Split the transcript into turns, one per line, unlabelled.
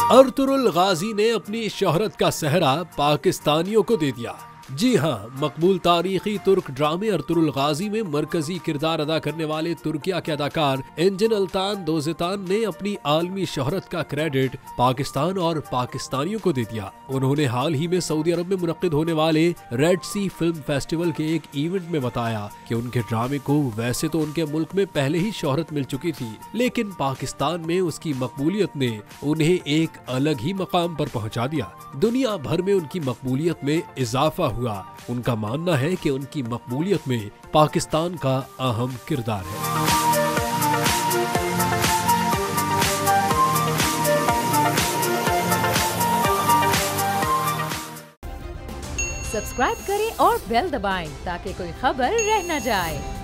Ertugrul गाजी ने अपनी शोहरत का सेहरा पाकिस्तानियों को दे दिया। जी हाँ, मकबूल तारीखी तुर्क ड्रामे अर्तुगरुल गाजी में मरकजी किरदार अदा करने वाले तुर्किया के अदाकार इंजन अल्तान दोज़तान ने अपनी आलमी शोहरत का क्रेडिट पाकिस्तान और पाकिस्तानियों को दे दिया। उन्होंने हाल ही में सऊदी अरब में मुनक्किद होने वाले रेड सी फिल्म फेस्टिवल के एक इवेंट में बताया कि उनके ड्रामे को वैसे तो उनके मुल्क में पहले ही शोहरत मिल चुकी थी, लेकिन पाकिस्तान में उसकी मकबूलियत ने उन्हें एक अलग ही मकाम पर पहुंचा दिया। दुनिया भर में उनकी मकबूलियत में इजाफा हुआ। उनका मानना है कि उनकी मकबूलियत में पाकिस्तान का अहम किरदार है।
सब्सक्राइब करें और बेल दबाएं ताकि कोई खबर रह न जाए।